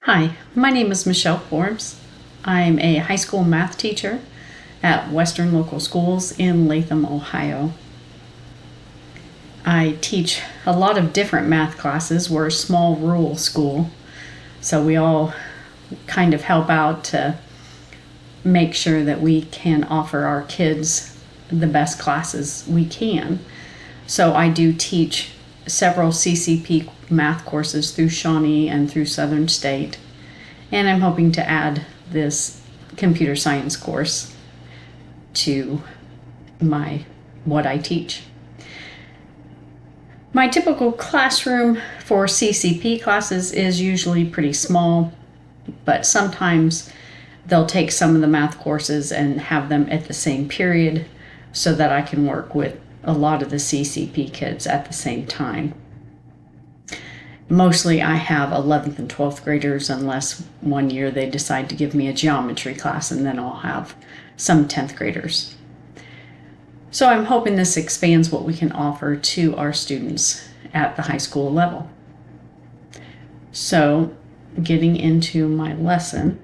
Hi, my name is Michelle Forbes. I'm a high school math teacher at Western Local Schools in Latham, Ohio. I teach a lot of different math classes. We're a small rural school, so we all kind of help out to make sure that we can offer our kids the best classes we can. So I do teach several CCP math courses through Shawnee and through Southern State. And I'm hoping to add this computer science course to what I teach. My typical classroom for CCP classes is usually pretty small, but sometimes they'll take some of the math courses and have them at the same period so that I can work with a lot of the CCP kids at the same time. Mostly I have 11th and 12th graders unless one year they decide to give me a geometry class, and then I'll have some 10th graders. So I'm hoping this expands what we can offer to our students at the high school level. So getting into my lesson.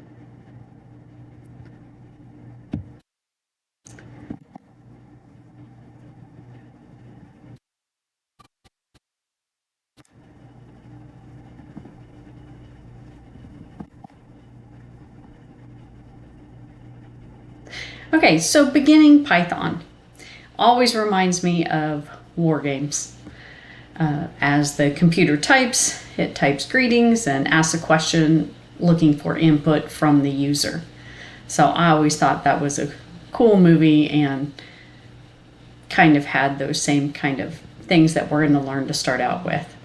Okay, so beginning Python always reminds me of war games. As the computer types, it types greetings and asks a question looking for input from the user. So I always thought that was a cool movie and kind of had those same kind of things that we're going to learn to start out with.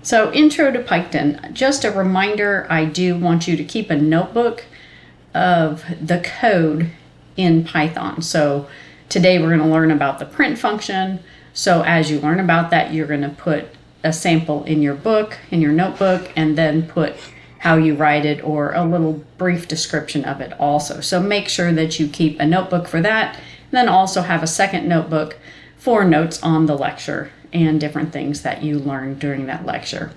So intro to Python, just a reminder, I do want you to keep a notebook of the code in Python. So today we're going to learn about the print function. So as you learn about that, you're going to put a sample in your book, in your notebook, and then put how you write it or a little brief description of it also. So make sure that you keep a notebook for that, and then also have a second notebook for notes on the lecture and different things that you learned during that lecture.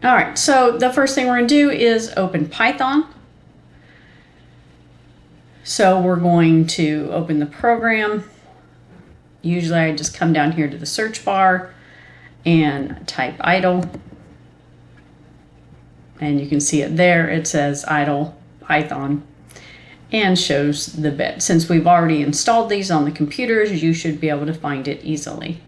All right, so the first thing we're going to do is open Python. So we're going to open the program. Usually I just come down here to the search bar and type idle. And you can see it there. It says idle Python and shows the bit. Since we've already installed these on the computers, you should be able to find it easily.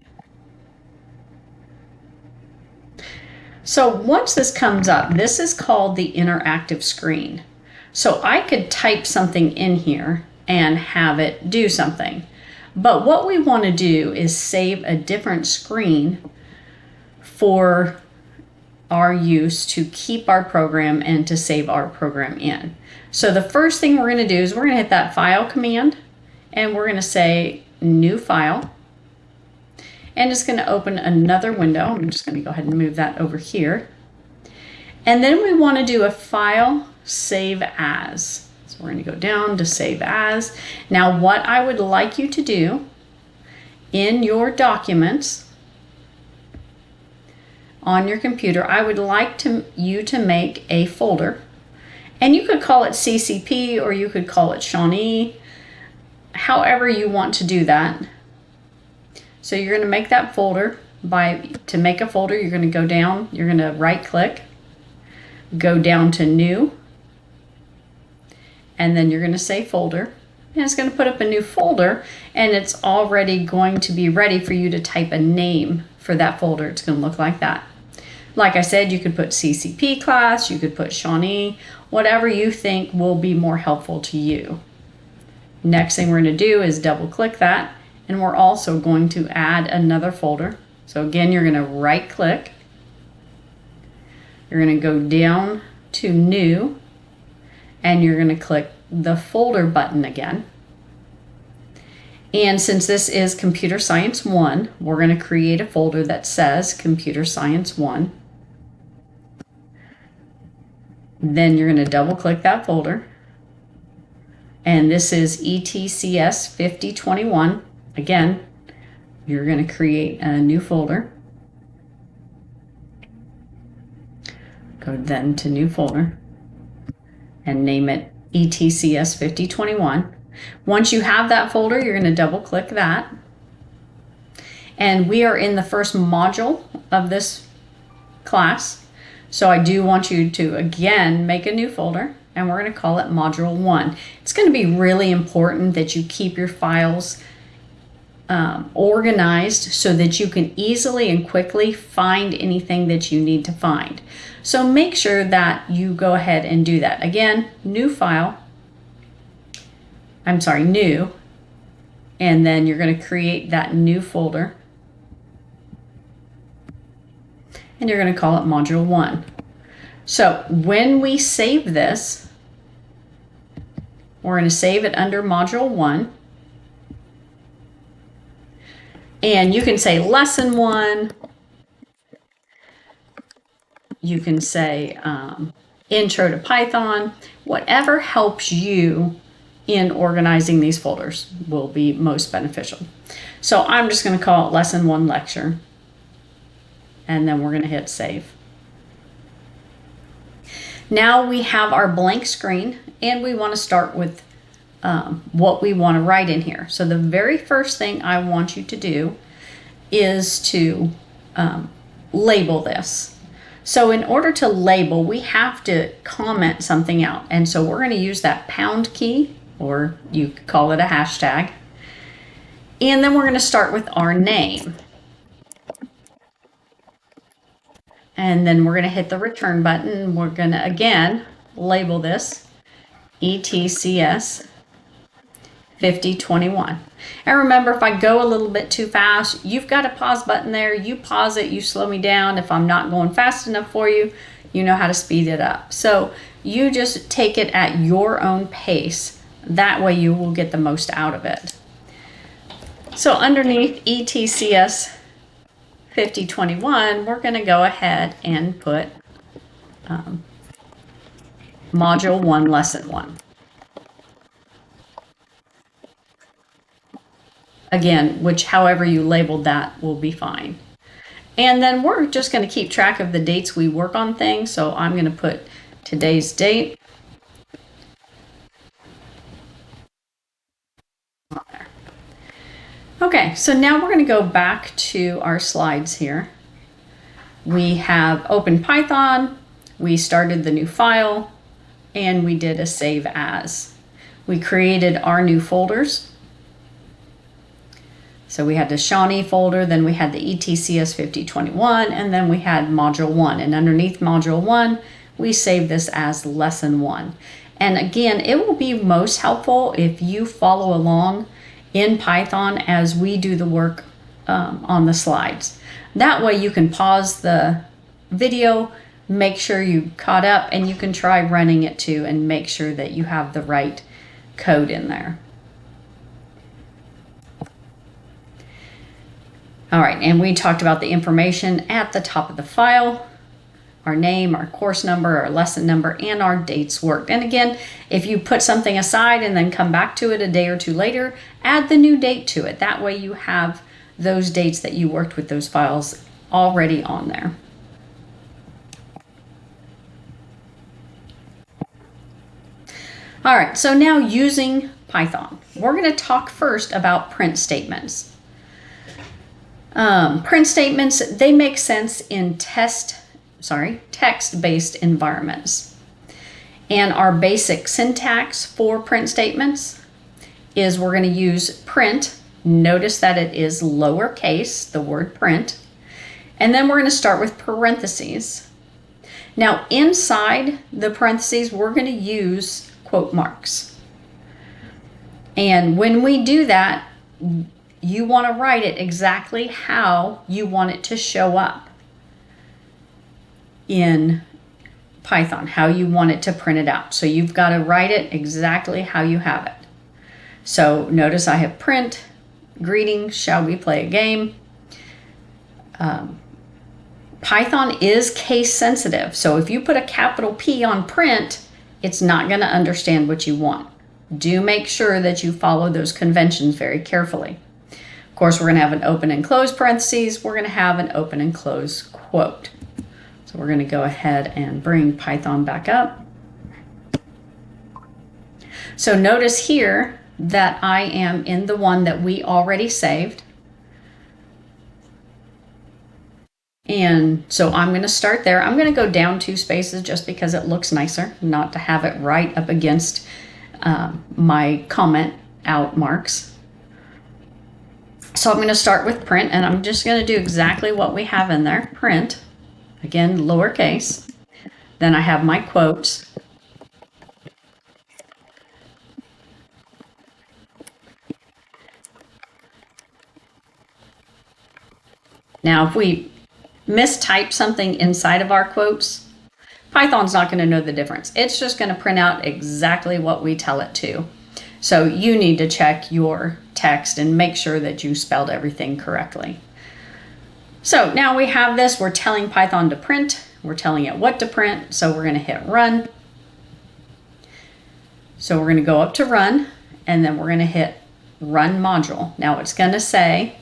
So once this comes up, this is called the interactive screen. So I could type something in here and have it do something. But what we want to do is save a different screen for our use to keep our program and to save our program in. So the first thing we're going to do is we're going to hit that file command and we're going to say new file. And it's going to open another window. I'm just going to go ahead and move that over here. And then we want to do a file save as. So we're going to go down to save as. Now what I would like you to do in your documents on your computer, I would like you to make a folder. And you could call it CCP or you could call it Shawnee, however you want to do that. So you're going to make that folder. To make a folder, you're going to go down, you're going to right click, go down to new, and then you're going to say folder. And it's going to put up a new folder, and it's already going to be ready for you to type a name for that folder. It's going to look like that. Like I said, you could put CCP class, you could put Shawnee, whatever you think will be more helpful to you. Next thing we're going to do is double click that. And we're also going to add another folder. So again, you're going to right click. You're going to go down to new. And you're going to click the folder button again. And since this is Computer Science 1, we're going to create a folder that says Computer Science 1. Then you're going to double click that folder. And this is ETCS 5021. Again, you're going to create a new folder. Go then to new folder and name it ETCS 5021. Once you have that folder, you're going to double click that. And we are in the first module of this class. So I do want you to, again, make a new folder, and we're going to call it Module 1. It's going to be really important that you keep your files organized so that you can easily and quickly find anything that you need to find. So make sure that you go ahead and do that. Again, new, and then you're going to create that new folder. And you're going to call it Module 1. So when we save this, we're going to save it under Module 1. And you can say Lesson 1. You can say Intro to Python. Whatever helps you in organizing these folders will be most beneficial. So I'm just going to call it Lesson 1 Lecture. And then we're going to hit save. Now we have our blank screen, and we want to start with what we want to write in here. So the very first thing I want you to do is to label this. So in order to label, we have to comment something out. And so we're going to use that pound key, or you could call it a hashtag. And then we're going to start with our name. And then we're going to hit the return button. We're going to, again, label this ETCS 5021. And remember, if I go a little bit too fast, you've got a pause button there. You pause it, you slow me down. If I'm not going fast enough for you, you know how to speed it up. So you just take it at your own pace. That way you will get the most out of it. So underneath ETCS 5021, we're going to go ahead and put Module 1, Lesson 1. Again, however you labeled that will be fine. And then we're just going to keep track of the dates we work on things. So I'm going to put today's date. Okay, so now we're going to go back to our slides here. We have opened Python, we started the new file, and we did a save as. We created our new folders. So we had the Shawnee folder, then we had the ETCS 5021, and then we had Module 1. And underneath Module 1, we saved this as Lesson 1. And again, it will be most helpful if you follow along in Python as we do the work on the slides. That way you can pause the video, make sure you caught up, and you can try running it too and make sure that you have the right code in there. All right, and we talked about the information at the top of the file, our name, our course number, our lesson number, and our dates worked. And again, if you put something aside and then come back to it a day or two later, add the new date to it. That way you have those dates that you worked with those files already on there. All right, so now using Python, we're going to talk first about print statements. Print statements, they make sense in text-based environments. And our basic syntax for print statements is we're going to use print. Notice that it is lowercase, the word print. And then we're going to start with parentheses. Now inside the parentheses, we're going to use quote marks. And when we do that, you want to write it exactly how you want it to show up in Python, how you want it to print it out. So you've got to write it exactly how you have it. So notice I have print, greetings, shall we play a game? Python is case sensitive. So if you put a capital P on print, it's not going to understand what you want. Do make sure that you follow those conventions very carefully. Of course, we're going to have an open and close parentheses. We're going to have an open and close quote. So we're going to go ahead and bring Python back up. So notice here that I am in the one that we already saved. And so I'm going to start there. I'm going to go down 2 spaces just because it looks nicer, not to have it right up against my comment out marks. So I'm going to start with print, and I'm just going to do exactly what we have in there. Print, again, lowercase. Then I have my quotes. Now, if we mistype something inside of our quotes, Python's not going to know the difference. It's just going to print out exactly what we tell it to. So you need to check your text and make sure that you spelled everything correctly. So now we have this. We're telling Python to print. We're telling it what to print. So we're going to hit run. So we're going to go up to run, and then we're going to hit run module. Now it's going to say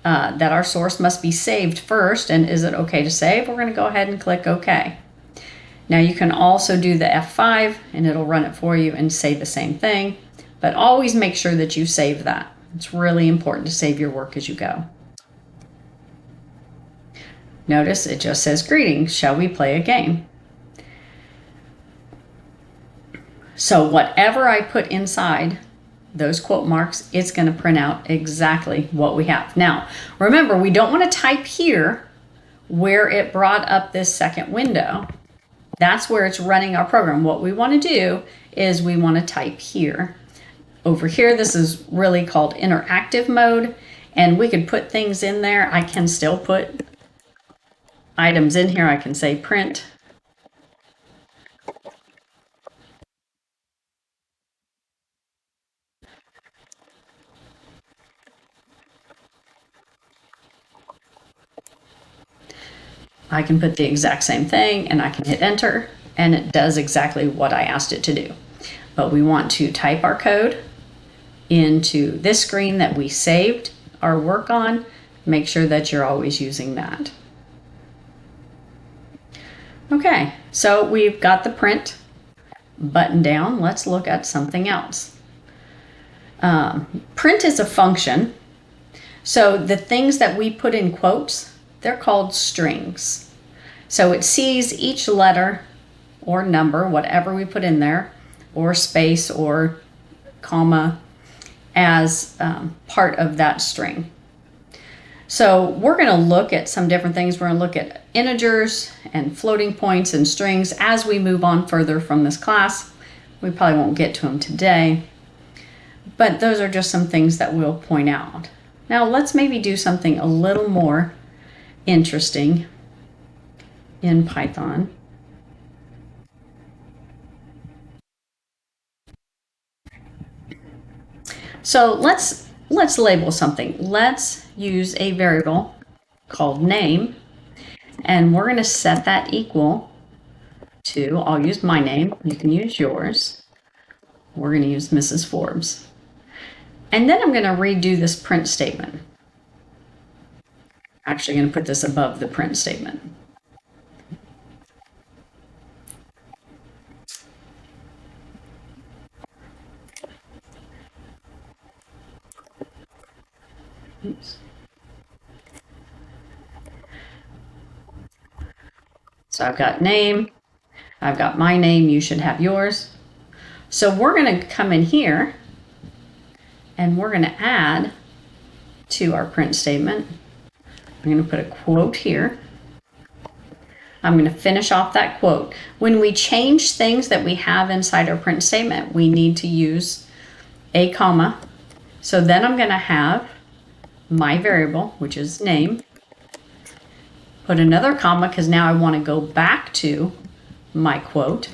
that our source must be saved first, and is it okay to save? We're going to go ahead and click OK. Now you can also do the F5 and it'll run it for you and say the same thing, but always make sure that you save that. It's really important to save your work as you go. Notice it just says greetings, shall we play a game? So whatever I put inside those quote marks, it's going to print out exactly what we have. Now, remember, we don't want to type here where it brought up this second window. That's where it's running our program. What we want to do is we want to type here. Over here, this is really called interactive mode, and we could put things in there. I can still put items in here. I can say print. I can put the exact same thing, and I can hit enter, and it does exactly what I asked it to do. But we want to type our code into this screen that we saved our work on. Make sure that you're always using that. Okay, so we've got the print button down. Let's look at something else. Print is a function. So the things that we put in quotes, they're called strings. So it sees each letter or number, whatever we put in there, or space or comma, as part of that string. So we're going to look at some different things. We're going to look at integers and floating points and strings as we move on further from this class. We probably won't get to them today, but those are just some things that we'll point out. Now let's maybe do something a little more interesting in Python. So let's label something. Let's use a variable called name, and we're going to set that equal to, I'll use my name, you can use yours. We're going to use Mrs. Forbes. And then I'm going to redo this print statement. Actually going to put this above the print statement. Oops. So I've got name, I've got my name, you should have yours. So we're going to come in here and we're going to add to our print statement. I'm going to put a quote here. I'm going to finish off that quote. When we change things that we have inside our print statement, we need to use a comma. So then I'm going to have my variable, which is name, put another comma because now I want to go back to my quote,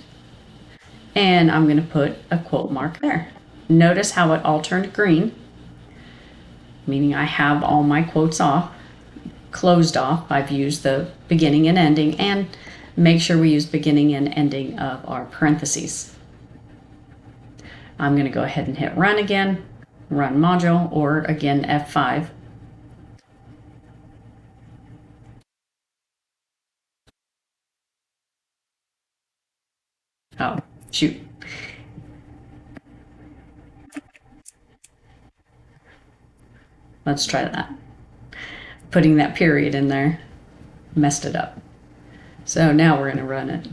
and I'm going to put a quote mark there. Notice how it all turned green, meaning I have all my quotes off, closed off. I've used the beginning and ending, and make sure we use beginning and ending of our parentheses. I'm going to go ahead and hit run again, run module, or again F5. Oh, shoot. Let's try that. Putting that period in there messed it up. So now we're going to run it.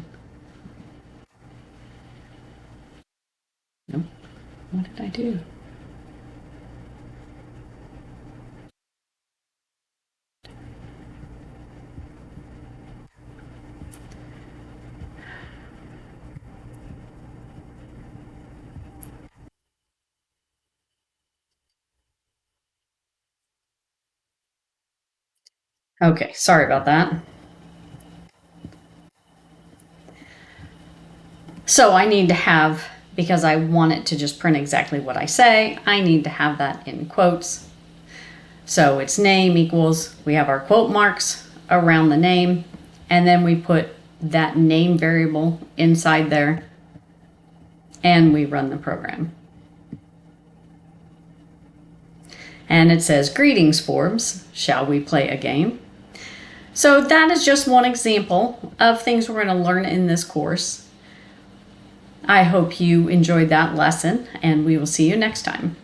Nope. What did I do? Okay, sorry about that. So I need to have, because I want it to just print exactly what I say, I need to have that in quotes. So it's name equals, we have our quote marks around the name, and then we put that name variable inside there, and we run the program. And it says, greetings Forbes, shall we play a game? So that is just one example of things we're going to learn in this course. I hope you enjoyed that lesson, and we will see you next time.